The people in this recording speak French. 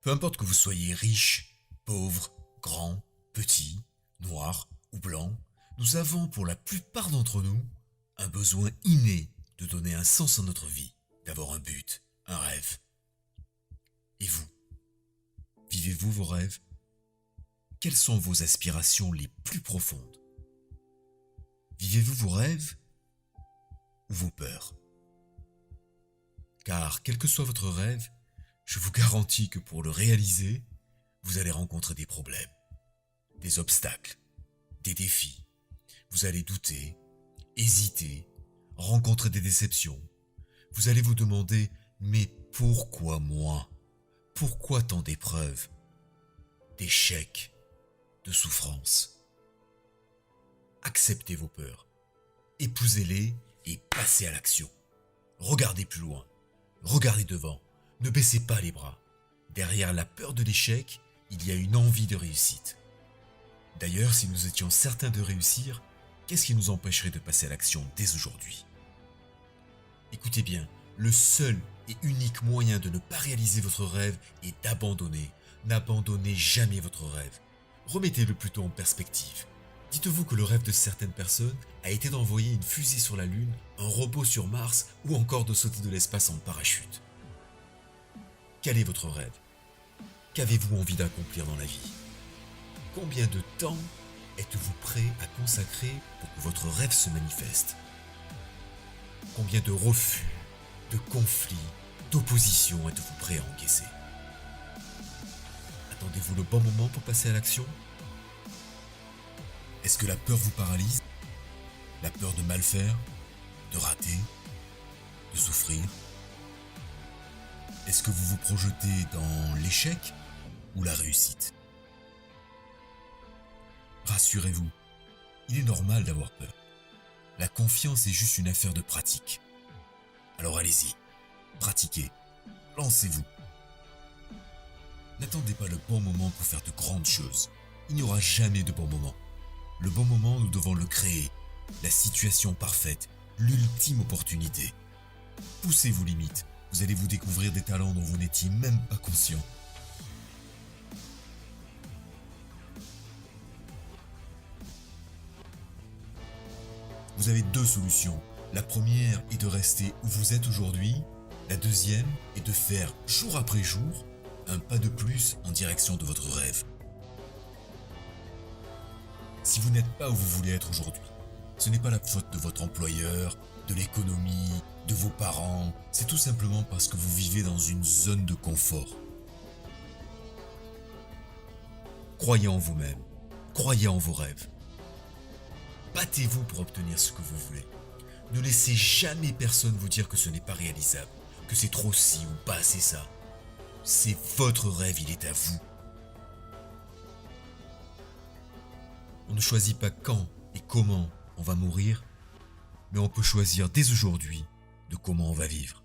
Peu importe que vous soyez riche, pauvre, grand, petit, noir ou blanc, nous avons pour la plupart d'entre nous un besoin inné de donner un sens à notre vie, d'avoir un but, un rêve. Et vous, vivez-vous vos rêves? Quelles sont vos aspirations les plus profondes? Vivez-vous vos rêves ou vos peurs? Car quel que soit votre rêve, je vous garantis que pour le réaliser, vous allez rencontrer des problèmes, des obstacles, des défis. Vous allez douter, hésiter, rencontrer des déceptions. Vous allez vous demander, mais pourquoi moi? Pourquoi tant d'épreuves, d'échecs, de souffrances? Acceptez vos peurs, épousez-les et passez à l'action. Regardez plus loin, regardez devant, ne baissez pas les bras. Derrière la peur de l'échec, il y a une envie de réussite. D'ailleurs, si nous étions certains de réussir, qu'est-ce qui nous empêcherait de passer à l'action dès aujourd'hui? Écoutez bien, le seul et unique moyen de ne pas réaliser votre rêve est d'abandonner. N'abandonnez jamais votre rêve. Remettez-le plutôt en perspective. Dites-vous que le rêve de certaines personnes a été d'envoyer une fusée sur la Lune, un robot sur Mars ou encore de sauter de l'espace en parachute. Quel est votre rêve? Qu'avez-vous envie d'accomplir dans la vie? Combien de temps êtes-vous prêt à consacrer pour que votre rêve se manifeste? Combien de refus, de conflits, d'oppositions êtes-vous prêt à encaisser? Attendez-vous le bon moment pour passer à l'action? Est-ce que la peur vous paralyse? La peur de mal faire, de rater, de souffrir? Est-ce que vous vous projetez dans l'échec ou la réussite? Rassurez-vous, il est normal d'avoir peur. La confiance est juste une affaire de pratique. Alors allez-y, pratiquez, lancez-vous. N'attendez pas le bon moment pour faire de grandes choses. Il n'y aura jamais de bon moment. Le bon moment, nous devons le créer. La situation parfaite, l'ultime opportunité. Poussez vos limites. Vous allez vous découvrir des talents dont vous n'étiez même pas conscient. Vous avez deux solutions. La première est de rester où vous êtes aujourd'hui. La deuxième est de faire jour après jour un pas de plus en direction de votre rêve. Si vous n'êtes pas où vous voulez être aujourd'hui, ce n'est pas la faute de votre employeur, de l'économie, de vos parents. C'est tout simplement parce que vous vivez dans une zone de confort. Croyez en vous-même. Croyez en vos rêves. Battez-vous pour obtenir ce que vous voulez. Ne laissez jamais personne vous dire que ce n'est pas réalisable, que c'est trop ci ou pas assez ça. C'est votre rêve, il est à vous. On ne choisit pas quand et comment on va mourir, mais on peut choisir dès aujourd'hui de comment on va vivre.